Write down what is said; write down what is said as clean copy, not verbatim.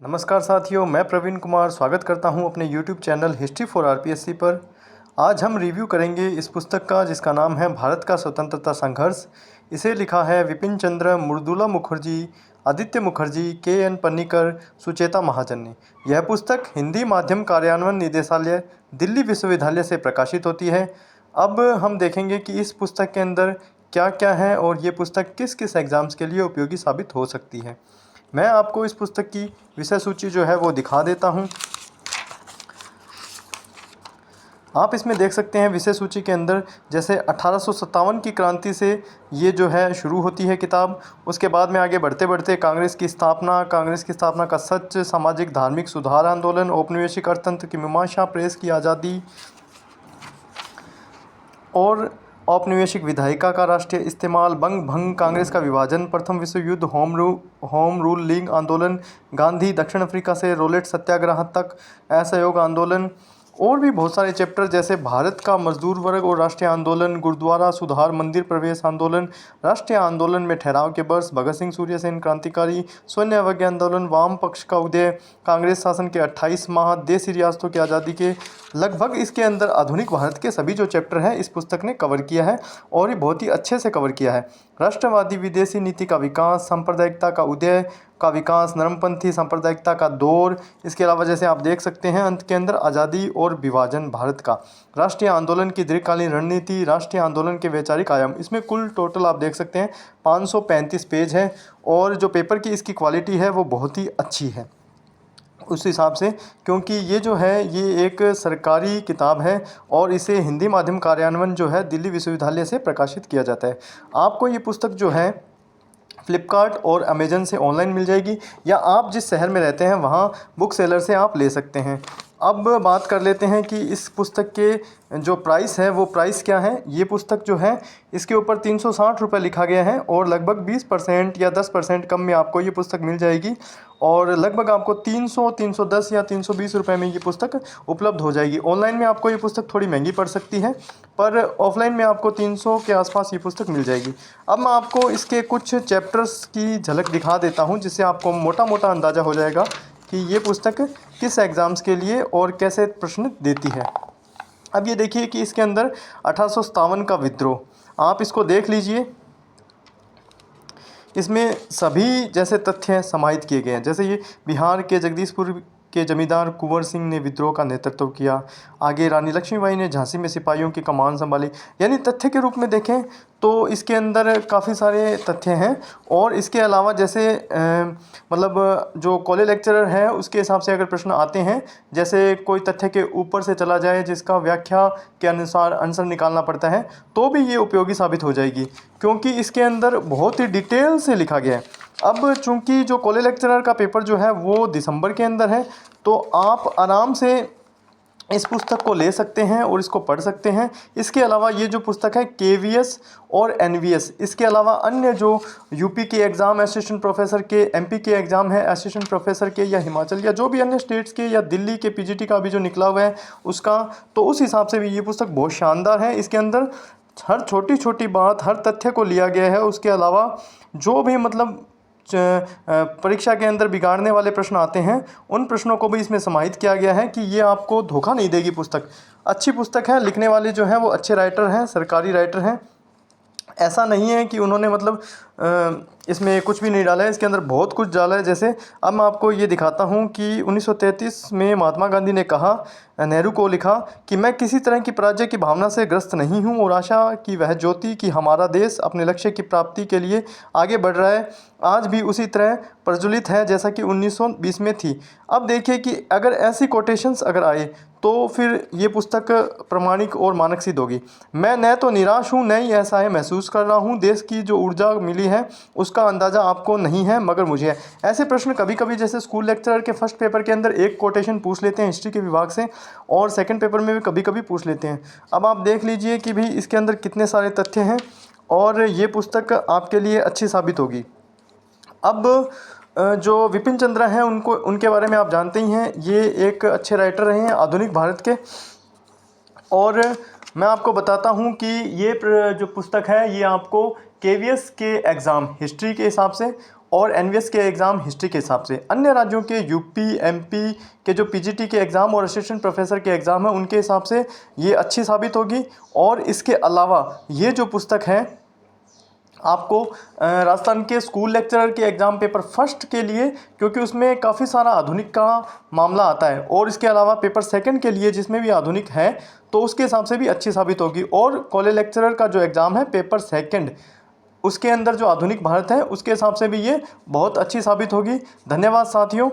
नमस्कार साथियों, मैं प्रवीण कुमार स्वागत करता हूं अपने YouTube channel history for RPSC पर। आज हम रिव्यू करेंगे इस पुस्तक का जिसका नाम है भारत का स्वतंत्रता संघर्ष। इसे लिखा है विपिन चंद्र, मृदुला मुखर्जी, आदित्य मुखर्जी, के.एन. पन्नीकर, सुचेता महाजन ने। यह पुस्तक हिंदी माध्यम कार्यान्वयन निदेशालय, दिल्ली विश्वविद्यालय से प्रकाशित होती है। अब हम देखेंगे कि इस पुस्तक के अंदर क्या क्या है और ये पुस्तक किस किस एग्ज़ाम्स के लिए उपयोगी साबित हो सकती है। मैं आपको इस पुस्तक की विषय सूची जो है वो दिखा देता हूं। आप इसमें देख सकते हैं विषय सूची के अंदर जैसे 1857 की क्रांति से ये जो है शुरू होती है किताब। उसके बाद में आगे बढ़ते बढ़ते कांग्रेस की स्थापना का सच, सामाजिक धार्मिक सुधार आंदोलन, औपनिवेशिक अर्थतंत्र की मीमांसा, प्रेस की आज़ादी और औपनिवेशिक विधायिका का राष्ट्रीय इस्तेमाल, बंग भंग, कांग्रेस का विभाजन, प्रथम विश्व युद्ध, होम रूल लीग आंदोलन, गांधी, दक्षिण अफ्रीका से रोलेट सत्याग्रह तक, असहयोग आंदोलन और भी बहुत सारे चैप्टर जैसे भारत का मजदूर वर्ग और राष्ट्रीय आंदोलन, गुरुद्वारा सुधार, मंदिर प्रवेश आंदोलन, राष्ट्रीय आंदोलन में ठहराव के वर्ष, भगत सिंह, सूर्य सेन क्रांतिकारी, शून्य अवज्ञा आंदोलन, वाम पक्ष का उदय, कांग्रेस शासन के 28 माह, देशी रियासतों की आज़ादी के लगभग इसके अंदर आधुनिक भारत के सभी जो चैप्टर हैं इस पुस्तक ने कवर किया है और ये बहुत ही अच्छे से कवर किया है। राष्ट्रवादी विदेशी नीति का विकास, सांप्रदायिकता का उदय का विकास, नरमपंथी सांप्रदायिकता का दौर, इसके अलावा जैसे आप देख सकते हैं अंत के अंदर आज़ादी और विभाजन भारत का, राष्ट्रीय आंदोलन की दीर्घकालीन रणनीति, राष्ट्रीय आंदोलन के वैचारिक आयाम। इसमें कुल टोटल आप देख सकते हैं 535 पेज है और जो पेपर की इसकी क्वालिटी है वो बहुत ही अच्छी है उस हिसाब से, क्योंकि ये जो है ये एक सरकारी किताब है और इसे हिंदी माध्यम कार्यान्वयन जो है दिल्ली विश्वविद्यालय से प्रकाशित किया जाता है। आपको ये पुस्तक जो है फ्लिपकार्ट और अमेज़न से ऑनलाइन मिल जाएगी या आप जिस शहर में रहते हैं वहाँ बुक सेलर से आप ले सकते हैं। अब बात कर लेते हैं कि इस पुस्तक के जो प्राइस है वो प्राइस क्या है। ये पुस्तक जो है इसके ऊपर 360 रुपये लिखा गया है और लगभग 20% या 10% कम में आपको ये पुस्तक मिल जाएगी और लगभग आपको 300, 310 या 320 रुपये में ये पुस्तक उपलब्ध हो जाएगी। ऑनलाइन में आपको ये पुस्तक थोड़ी महंगी पड़ सकती है पर ऑफलाइन में आपको 300 के आसपास ये पुस्तक मिल जाएगी। अब मैं आपको इसके कुछ चैप्टर्स की झलक दिखा देता हूँ जिससे आपको मोटा मोटा अंदाज़ा हो जाएगा कि ये पुस्तक किस एग्ज़ाम्स के लिए और कैसे प्रश्न देती है। अब ये देखिए कि इसके अंदर 1857 का विद्रोह, आप इसको देख लीजिए। इसमें सभी जैसे तथ्य समाहित किए गए हैं। जैसे ये बिहार के जगदीशपुर के जमींदार कुंवर सिंह ने विद्रोह का नेतृत्व किया। आगे रानी लक्ष्मीबाई ने झांसी में सिपाहियों की कमान संभाली। यानी तथ्य के रूप में देखें तो इसके अंदर काफ़ी सारे तथ्य हैं और इसके अलावा जैसे मतलब जो कॉलेज लेक्चरर है उसके हिसाब से अगर प्रश्न आते हैं, जैसे कोई तथ्य के ऊपर से चला जाए जिसका व्याख्या के अनुसार आंसर निकालना पड़ता है तो भी ये उपयोगी साबित हो जाएगी क्योंकि इसके अंदर बहुत ही डिटेल से लिखा गया है। अब चूंकि जो कॉलेज लेक्चरर का पेपर जो है वो दिसंबर के अंदर है तो आप आराम से इस पुस्तक को ले सकते हैं और इसको पढ़ सकते हैं। इसके अलावा ये जो पुस्तक है केवीएस और एनवीएस, इसके अलावा अन्य जो यूपी के एग्ज़ाम असिस्टेंट प्रोफेसर के, एमपी के एग्ज़ाम है असिस्टेंट प्रोफेसर के, या हिमाचल या जो भी अन्य स्टेट्स के, या दिल्ली के पीजीटी का भी जो निकला हुआ है उसका, तो उस हिसाब से भी ये पुस्तक बहुत शानदार है। इसके अंदर हर छोटी छोटी बात, हर तथ्य को लिया गया है। उसके अलावा जो भी मतलब परीक्षा के अंदर बिगाड़ने वाले प्रश्न आते हैं उन प्रश्नों को भी इसमें समाहित किया गया है कि ये आपको धोखा नहीं देगी। पुस्तक अच्छी पुस्तक है, लिखने वाले जो हैं वो अच्छे राइटर हैं, सरकारी राइटर हैं। ऐसा नहीं है कि उन्होंने मतलब इसमें कुछ भी नहीं डाला है, इसके अंदर बहुत कुछ डाला है। जैसे अब मैं आपको ये दिखाता हूँ कि 1933 में महात्मा गांधी ने कहा, नेहरू को लिखा कि मैं किसी तरह की पराजय की भावना से ग्रस्त नहीं हूँ और आशा की वह ज्योति कि हमारा देश अपने लक्ष्य की प्राप्ति के लिए आगे बढ़ रहा है आज भी उसी तरह प्रज्वलित है जैसा कि 1920 में थी। अब देखिए कि अगर ऐसी कोटेशंस अगर आए तो फिर ये पुस्तक प्रमाणिक और मानक सिद्ध होगी। मैं न तो निराश हूँ न ही ऐसा है महसूस कर रहा हूँ, देश की जो ऊर्जा मिली है उसका अंदाज़ा आपको नहीं है मगर मुझे है। ऐसे प्रश्न कभी कभी जैसे स्कूल लेक्चरर के फर्स्ट पेपर के अंदर एक कोटेशन पूछ लेते हैं हिस्ट्री के विभाग से और सेकंड पेपर में भी कभी कभी पूछ लेते हैं। अब आप देख लीजिए कि भी इसके अंदर कितने सारे तथ्य हैं और ये पुस्तक आपके लिए अच्छी साबित होगी। अब जो विपिन चंद्र हैं उनके बारे में आप जानते ही हैं, ये एक अच्छे राइटर रहे हैं आधुनिक भारत के। और मैं आपको बताता हूँ कि ये जो पुस्तक है ये आपको केवीएस के एग्ज़ाम हिस्ट्री के हिसाब से और एनवीएस के एग्ज़ाम हिस्ट्री के हिसाब से। अन्य राज्यों के यूपी एमपी के जो पीजीटी के एग्ज़ाम और असिस्टेंट प्रोफेसर के एग्ज़ाम है उनके हिसाब से ये अच्छी साबित होगी। और इसके अलावा ये जो पुस्तक है आपको राजस्थान के स्कूल लेक्चरर के एग्ज़ाम पेपर फर्स्ट के लिए, क्योंकि उसमें काफ़ी सारा आधुनिक का मामला आता है, और इसके अलावा पेपर सेकंड के लिए जिसमें भी आधुनिक है तो उसके हिसाब से भी अच्छी साबित होगी। और कॉलेज लेक्चरर का जो एग्ज़ाम है पेपर सेकंड, उसके अंदर जो आधुनिक भारत है उसके हिसाब से भी ये बहुत अच्छी साबित होगी। धन्यवाद साथियों।